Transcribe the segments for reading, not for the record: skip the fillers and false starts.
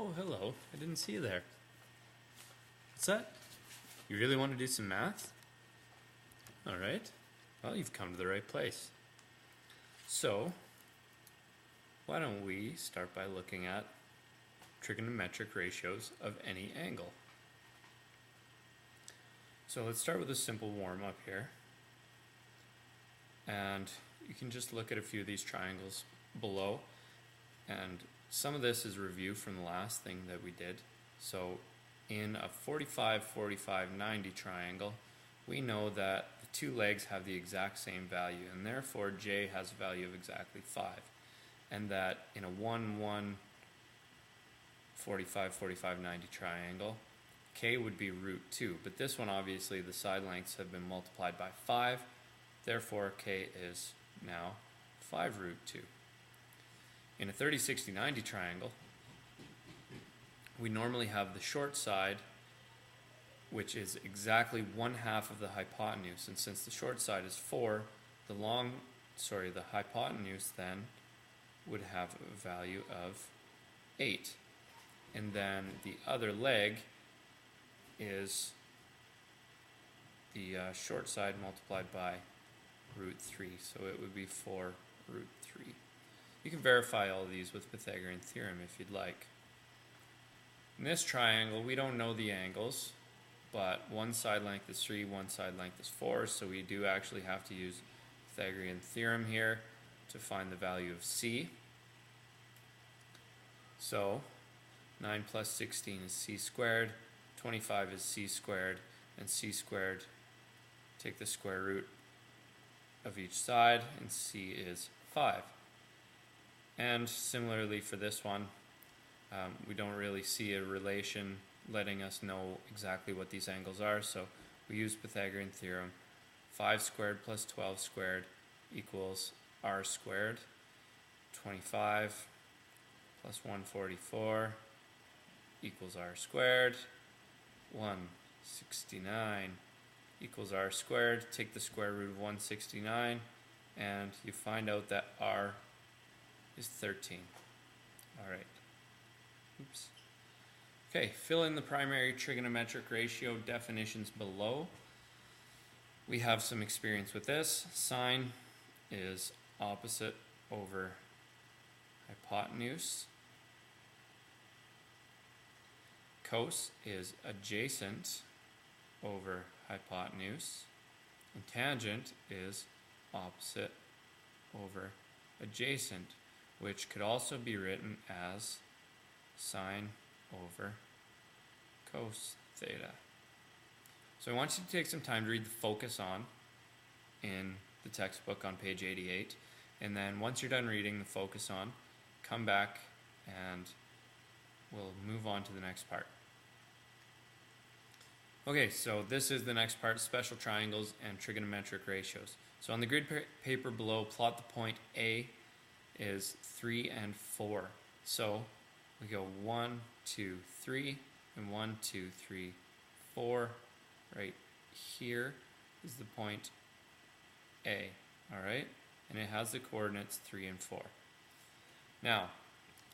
Oh, hello. I didn't see you there. What's that? You really want to do some math? Alright. Well, you've come to the right place. So, why don't we start by looking at trigonometric ratios of any angle. So let's start with a simple warm-up here. And you can just look at a few of these triangles below. And some of this is review from the last thing that we did. So in a 45, 45, 90 triangle, we know that the two legs have the exact same value, and therefore J has a value of exactly 5. And that in a 1, 1, 45, 45, 90 triangle, K would be root 2. But this one, obviously, the side lengths have been multiplied by 5. Therefore, K is now 5 root 2. In a 30, 60, 90 triangle, we normally have the short side, which is exactly 1/2 of the hypotenuse. And since the short side is 4, the hypotenuse then would have a value of 8. And then the other leg is the short side multiplied by root 3. So it would be 4 root 3. You can verify all of these with Pythagorean theorem if you'd like. In this triangle, we don't know the angles, but one side length is 3, one side length is 4, so we do actually have to use Pythagorean theorem here to find the value of C. So 9 plus 16 is C squared, 25 is C squared, and C squared, take the square root of each side, and C is 5. And similarly for this one, we don't really see a relation letting us know exactly what these angles are, so we use Pythagorean theorem. 5 squared plus 12 squared equals r squared. 25 plus 144 equals r squared. 169 equals r squared. Take the square root of 169 and you find out that r is 13. Alright. Oops. Okay, fill in the primary trigonometric ratio definitions below. We have some experience with this. Sine is opposite over hypotenuse. Cos is adjacent over hypotenuse. And tangent is opposite over adjacent, which could also be written as sine over cos theta. So I want you to take some time to read the focus on in the textbook on page 88, and then once you're done reading the focus on, come back and we'll move on to the next part. Okay, so this is the next part, special triangles and trigonometric ratios. So on the grid paper below, plot the point A is 3 and 4. So we go 1, 2, 3, and 1, 2, 3, 4. Right here is the point A, all right? And it has the coordinates 3 and 4. Now,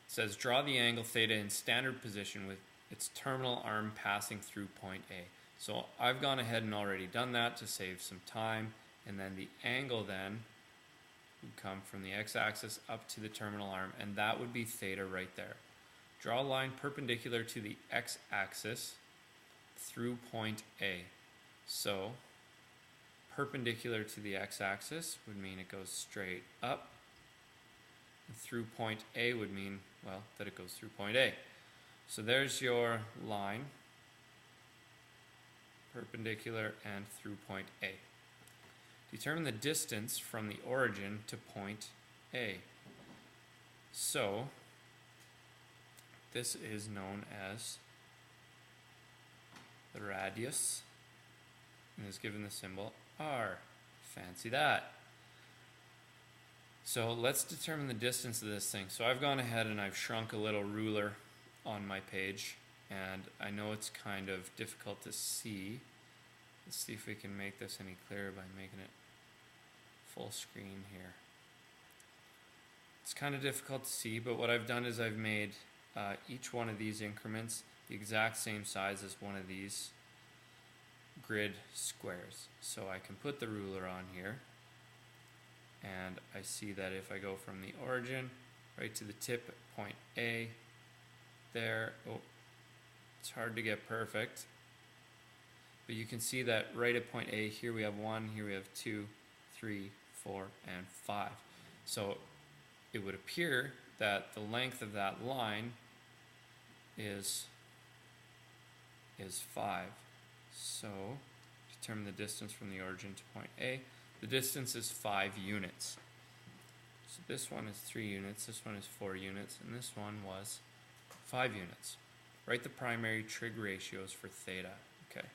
it says draw the angle theta in standard position with its terminal arm passing through point A. So I've gone ahead and already done that to save some time, and then the angle then would come from the x-axis up to the terminal arm, and that would be theta right there. Draw a line perpendicular to the x-axis through point A. So perpendicular to the x-axis would mean it goes straight up, and through point A would mean, well, that it goes through point A. So there's your line, perpendicular and through point A. Determine the distance from the origin to point A. So this is known as the radius and is given the symbol r. Fancy that. So let's determine the distance of this thing. So I've gone ahead and I've shrunk a little ruler on my page, and I know it's kind of difficult to see. Let's see if we can make this any clearer by making it full screen here. It's kind of difficult to see, but what I've done is I've made each one of these increments the exact same size as one of these grid squares. So I can put the ruler on here, and I see that if I go from the origin right to the tip at point A, there, oh, it's hard to get perfect, but you can see that right at point A, here we have 1, here we have 2, 3, 4, and 5. So it would appear that the length of that line is 5. So determine the distance from the origin to point A. The distance is 5 units. So this one is 3 units, this one is 4 units, and this one was 5 units. Write the primary trig ratios for theta. Okay,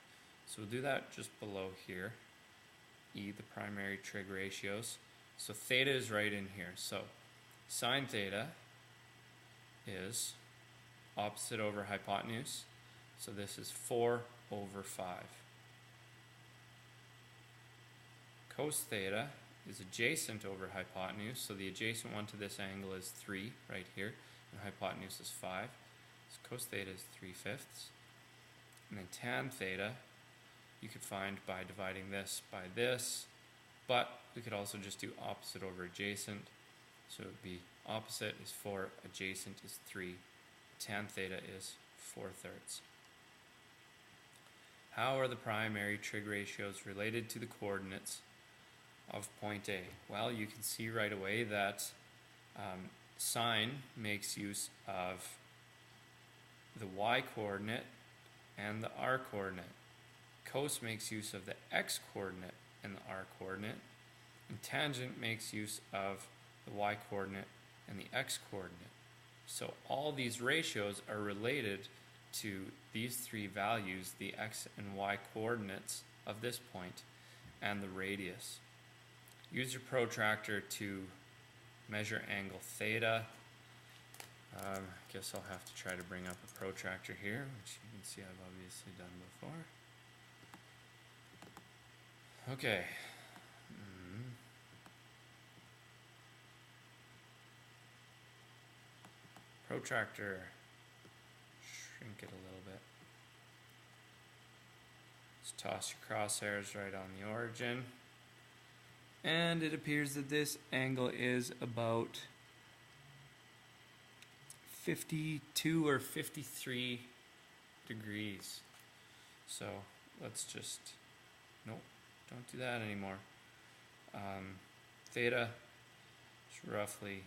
so we'll do that just below here. E, the primary trig ratios. So theta is right in here. So sine theta is opposite over hypotenuse. So this is 4 over 5. Cos theta is adjacent over hypotenuse. So the adjacent one to this angle is 3 right here. And hypotenuse is 5. So cos theta is 3/5. And then tan theta you could find by dividing this by this, but we could also just do opposite over adjacent. So it would be opposite is 4, adjacent is 3. Tan theta is 4/3. How are the primary trig ratios related to the coordinates of point A? Well, you can see right away that sine makes use of the y coordinate and the r coordinate. Cos makes use of the x coordinate and the r coordinate. And tangent makes use of the y coordinate and the x coordinate. So all these ratios are related to these three values, the x and y coordinates of this point and the radius. Use your protractor to measure angle theta. I guess I'll have to try to bring up a protractor here, which you can see I've obviously done before. Okay. Protractor. Shrink it a little bit. Just toss your crosshairs right on the origin. And it appears that this angle is about 52 or 53 degrees. So let's just, nope, don't do that anymore. Theta is roughly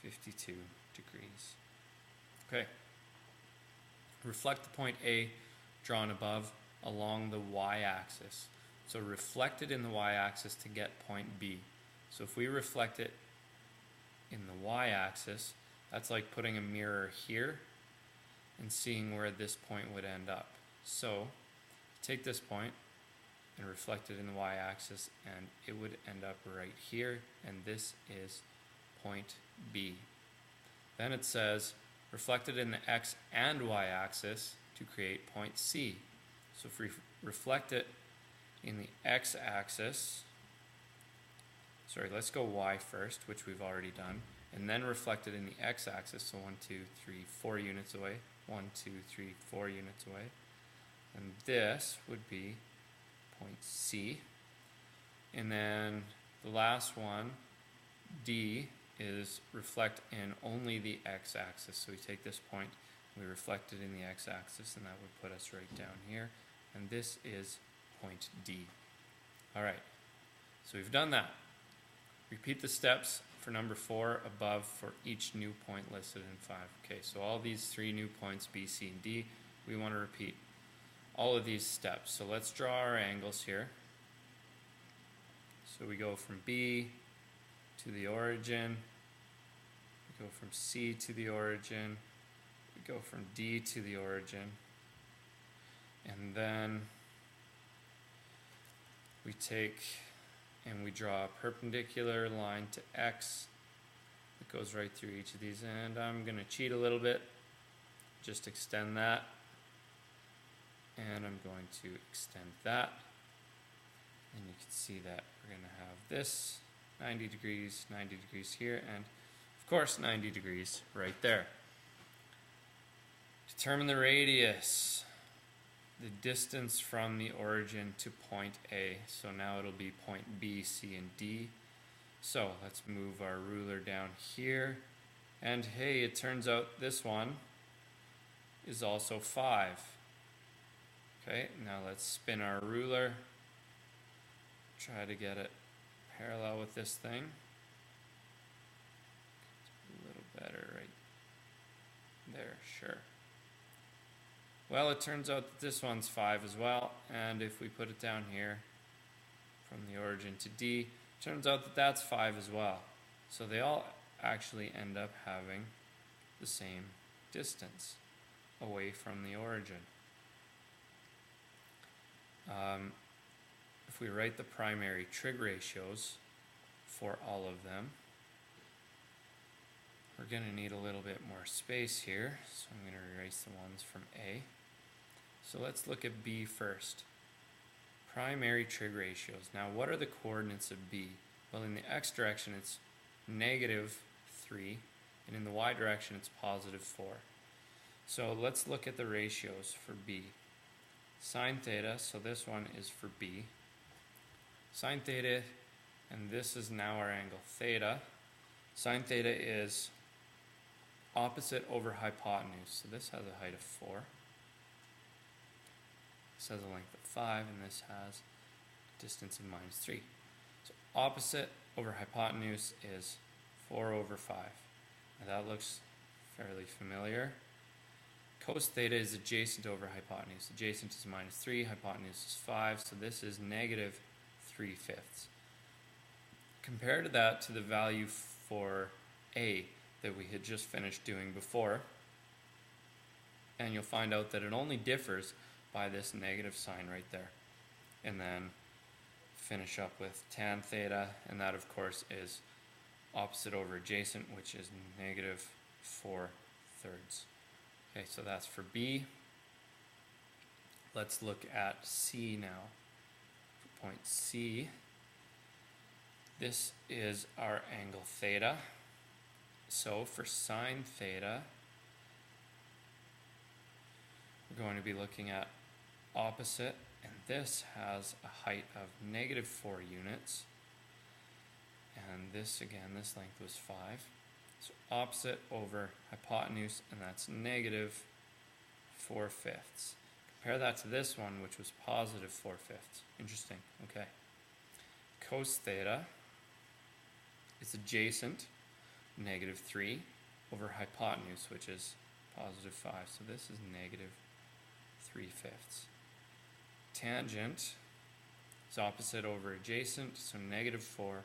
52 degrees. Okay. Reflect the point A drawn above along the y-axis. So reflect it in the y-axis to get point B. So if we reflect it in the y-axis, that's like putting a mirror here and seeing where this point would end up. So take this point and reflect it in the y-axis, and it would end up right here, and this is point B. Then it says reflect it in the x and y-axis to create point C. So if we reflect it in the x-axis, sorry, let's go y first, which we've already done, and then reflect it in the x-axis, so 1, 2, 3, 4 units away, 1, 2, 3, 4 units away, and this would be point C. And then the last one, D, is reflect in only the x-axis. So we take this point, we reflect it in the x-axis, and that would put us right down here, and this is point D. Alright, so we've done that. Repeat the steps for number 4 above for each new point listed in 5. Okay, so all these 3 new points, B, C, and D, we want to repeat all of these steps. So let's draw our angles here. So we go from B to the origin, we go from C to the origin, we go from D to the origin, and then we take and we draw a perpendicular line to X that goes right through each of these, and I'm going to cheat a little bit, just extend that, and I'm going to extend that, and you can see that we're going to have this 90 degrees here, and of course 90 degrees right there. Determine the radius, the distance from the origin to point A. So now it'll be point B, C, and D. So let's move our ruler down here. And hey, it turns out this one is also 5. Okay, now let's spin our ruler. Try to get it parallel with this thing. A little better right there, sure. Well, it turns out that this one's 5 as well, and if we put it down here from the origin to D, it turns out that that's 5 as well. So they all actually end up having the same distance away from the origin. If we write the primary trig ratios for all of them, we're going to need a little bit more space here, so I'm going to erase the ones from A. So let's look at B first. Primary trig ratios. Now, what are the coordinates of B? Well, in the x direction, it's -3, and in the y direction, it's +4. So let's look at the ratios for B. Sine theta, so this one is for B. Sine theta, and this is now our angle theta. Sine theta is opposite over hypotenuse. So this has a height of 4. This has a length of 5, and this has a distance of -3. So opposite over hypotenuse is 4 over 5. Now that looks fairly familiar. Cos theta is adjacent over hypotenuse. Adjacent is -3, hypotenuse is 5, so this is -3/5. Compare that to the value for A that we had just finished doing before, and you'll find out that it only differs by this negative sign right there. And then finish up with tan theta, and that of course is opposite over adjacent, which is -4/3. Okay, so that's for B. Let's look at C now. For point C, this is our angle theta. So for sine theta, we're going to be looking at opposite, and this has a height of -4 units. And this, again, this length was 5. So opposite over hypotenuse, and that's -4/5. Compare that to this one, which was +4/5. Interesting, okay. Cos theta is adjacent, -3 over hypotenuse, which is +5. So this is -3/5. Tangent is opposite over adjacent, so -4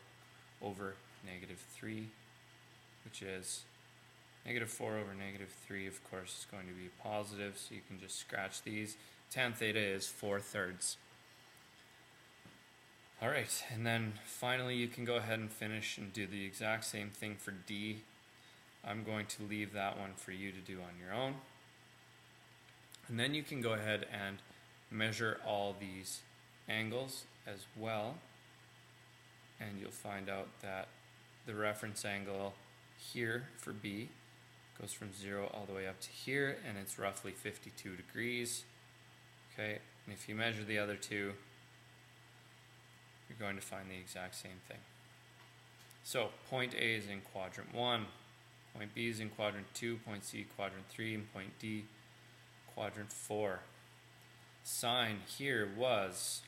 over -3, which is -4 over -3, of course, is going to be positive, so you can just scratch these. Tan theta is 4/3. Alright, and then finally you can go ahead and finish and do the exact same thing for D. I'm going to leave that one for you to do on your own. And then you can go ahead and measure all these angles as well, and you'll find out that the reference angle here for B goes from 0 all the way up to here, and it's roughly 52 degrees. Okay, and if you measure the other two, you're going to find the exact same thing. So point A is in quadrant 1, point B is in quadrant 2, point C quadrant 3, and point D quadrant 4. Sine here was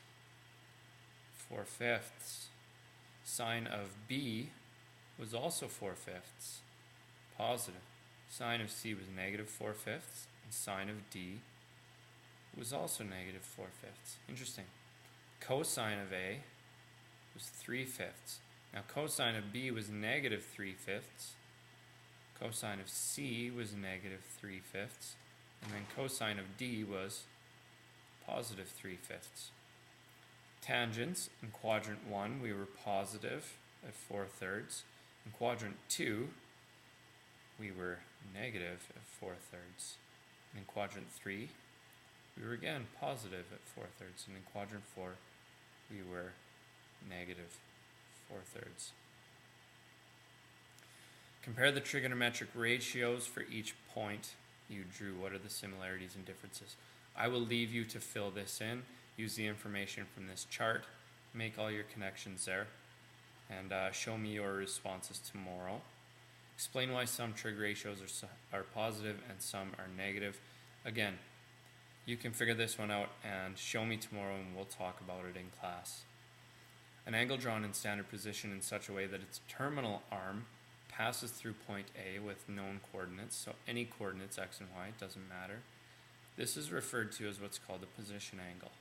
4/5. Sine of B was also 4/5, positive. Sine of C was -4/5, and sine of D was also -4/5. Interesting. Cosine of A was 3/5. Now cosine of B was -3/5. Cosine of C was -3/5. And then cosine of D was +3/5. Tangents, in quadrant 1 we were positive at 4/3. In quadrant 2 we were negative at 4/3. And in quadrant 3 we were again positive at 4/3. And in quadrant 4 we were -4/3. Compare the trigonometric ratios for each point you drew. What are the similarities and differences? I will leave you to fill this in. Use the information from this chart. Make all your connections there. And show me your responses tomorrow. Explain why some trig ratios are positive and some are negative. Again, you can figure this one out and show me tomorrow and we'll talk about it in class. An angle drawn in standard position in such a way that its terminal arm passes through point A with known coordinates, so any coordinates x and y, it doesn't matter. This is referred to as what's called a position angle.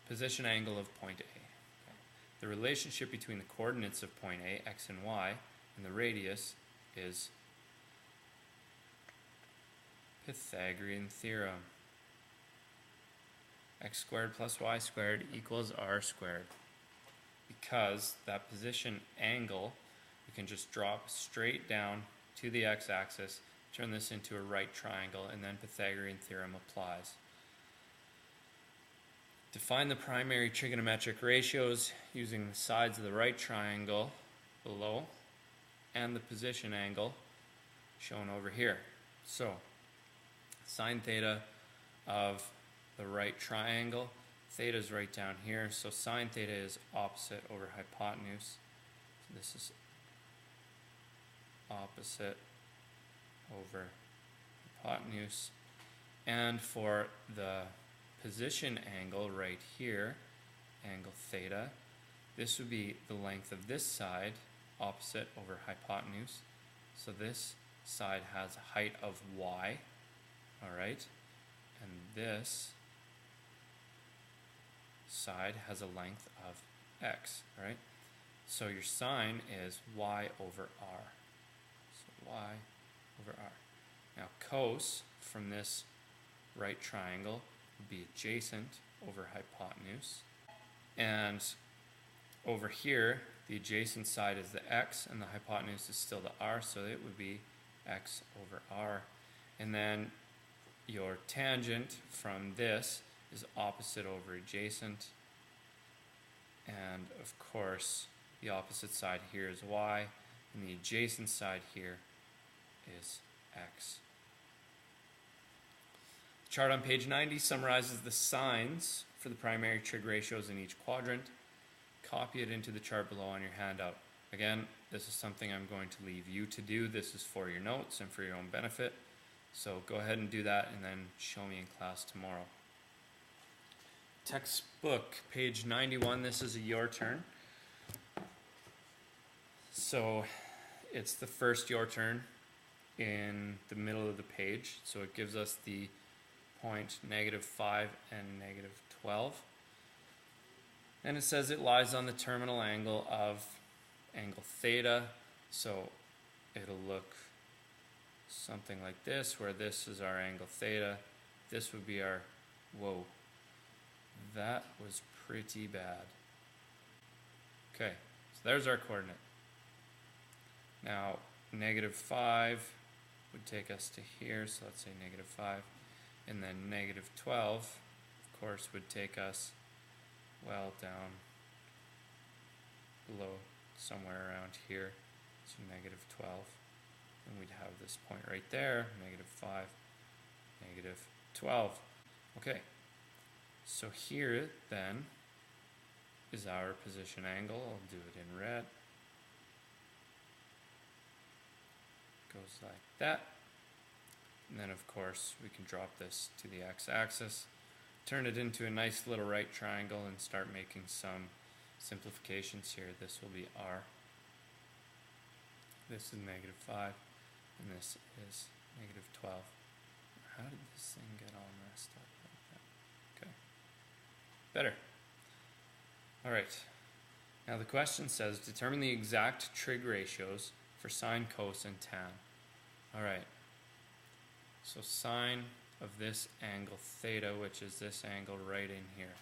Position angle of point A. Okay. The relationship between the coordinates of point A, x and y, and the radius is Pythagorean theorem. X squared plus y squared equals r squared. Because that position angle, we can just drop straight down to the x-axis, turn this into a right triangle, and then Pythagorean theorem applies. Define the primary trigonometric ratios using the sides of the right triangle below and the position angle shown over here. So, sine theta of the right triangle, theta is right down here, so sine theta is opposite over hypotenuse. So this is opposite over hypotenuse. And for the position angle right here, angle theta, this would be the length of this side, opposite over hypotenuse. So this side has a height of y, alright, and this side has a length of x, alright? So your sine is y over r. So y over r. Now cos from this right triangle would be adjacent over hypotenuse. And over here, the adjacent side is the x and the hypotenuse is still the r, so it would be x over r. And then your tangent from this is opposite over adjacent. And of course, the opposite side here is y, and the adjacent side here is x. The chart on page 90 summarizes the signs for the primary trig ratios in each quadrant. Copy it into the chart below on your handout. Again, this is something I'm going to leave you to do. This is for your notes and for your own benefit. So go ahead and do that and then show me in class tomorrow. Textbook, page 91, this is a your turn. So it's the first your turn in the middle of the page. So it gives us the point -5 and -12. And it says it lies on the terminal angle of angle theta. So it'll look something like this, where this is our angle theta. This would be our, whoa, that was pretty bad. Okay, so there's our coordinate. Now, -5 would take us to here, so let's say -5. And then -12, of course, would take us well down below, somewhere around here, so -12. And we'd have this point right there, -5, -12. Okay, so here then is our position angle. I'll do it in red. Goes like that. And then of course we can drop this to the x-axis, turn it into a nice little right triangle and start making some simplifications here. This will be r. This is -5 and this is -12. How did this thing get all messed up like that? Okay. Better. Alright. Now the question says determine the exact trig ratios for sine, cos, and tan. Alright. So sine of this angle theta, which is this angle right in here.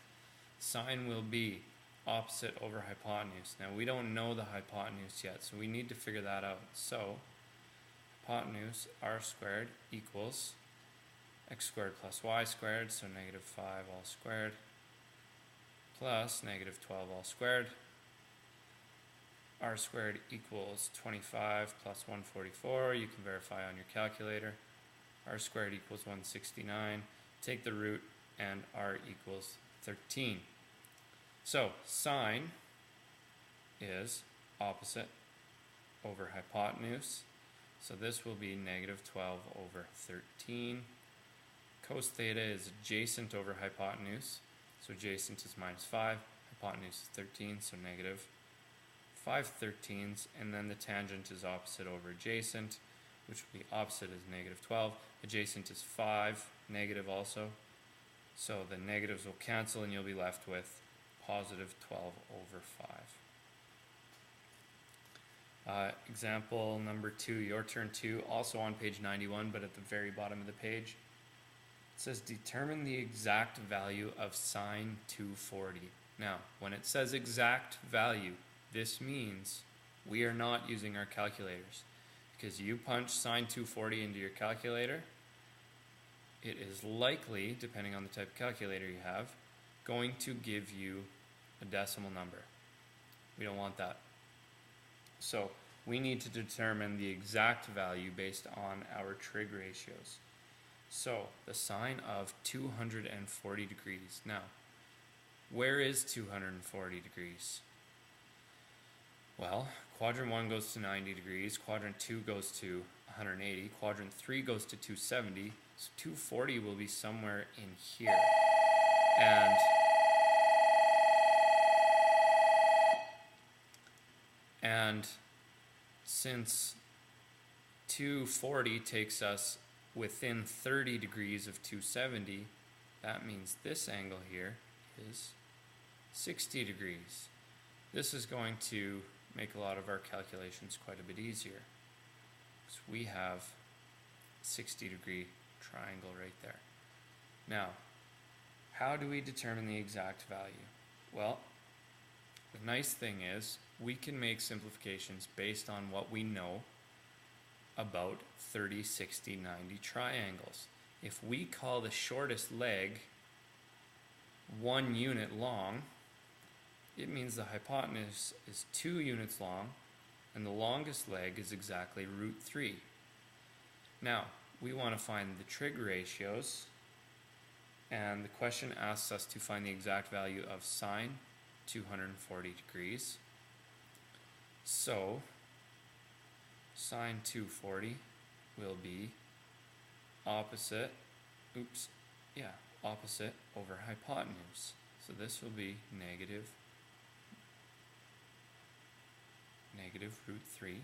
Sine will be opposite over hypotenuse. Now we don't know the hypotenuse yet, so we need to figure that out. So hypotenuse r squared equals x squared plus y squared, so -5 all squared plus -12 all squared. R squared equals 25 plus 144. You can verify on your calculator. r squared equals 169. Take the root, and r equals 13. So sine is opposite over hypotenuse. So this will be negative 12 over 13. Cos theta is adjacent over hypotenuse. So adjacent is minus 5. Hypotenuse is 13, so negative 5/13. And then the tangent is opposite over adjacent, which will be opposite is negative 12. Adjacent is 5, negative also. So the negatives will cancel and you'll be left with positive 12 over 5. Example number 2, your turn 2, also on page 91, but at the very bottom of the page. It says determine the exact value of sine 240. Now, when it says exact value, this means we are not using our calculators. Because you punch sine 240 into your calculator, it is likely, depending on the type of calculator you have, going to give you a decimal number. We don't want that. So we need to determine the exact value based on our trig ratios. So the sine of 240 degrees. Now, where is 240 degrees? Well, quadrant 1 goes to 90 degrees, quadrant 2 goes to 180, quadrant 3 goes to 270, so 240 will be somewhere in here. And since 240 takes us within 30 degrees of 270, that means this angle here is 60 degrees. This is going to make a lot of our calculations quite a bit easier. So we have a 60-degree triangle right there. Now, how do we determine the exact value? Well, the nice thing is we can make simplifications based on what we know about 30, 60, 90 triangles. If we call the shortest leg 1 unit long, it means the hypotenuse is 2 units long, and the longest leg is exactly root 3. Now, we want to find the trig ratios, and the question asks us to find the exact value of sine 240 degrees. So, sine 240 will be opposite over hypotenuse. So this will be negative root 3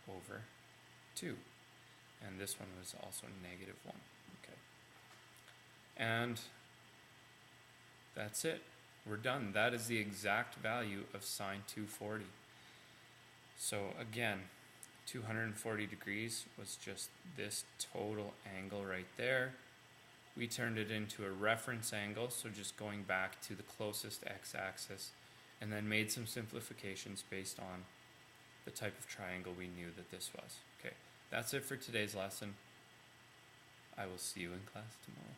over 2. And this one was also negative 1. Okay. And that's it. We're done. That is the exact value of sine 240. So again, 240 degrees was just this total angle right there. We turned it into a reference angle, so just going back to the closest x-axis, and then made some simplifications based on the type of triangle we knew that this was. Okay, that's it for today's lesson. I will see you in class tomorrow.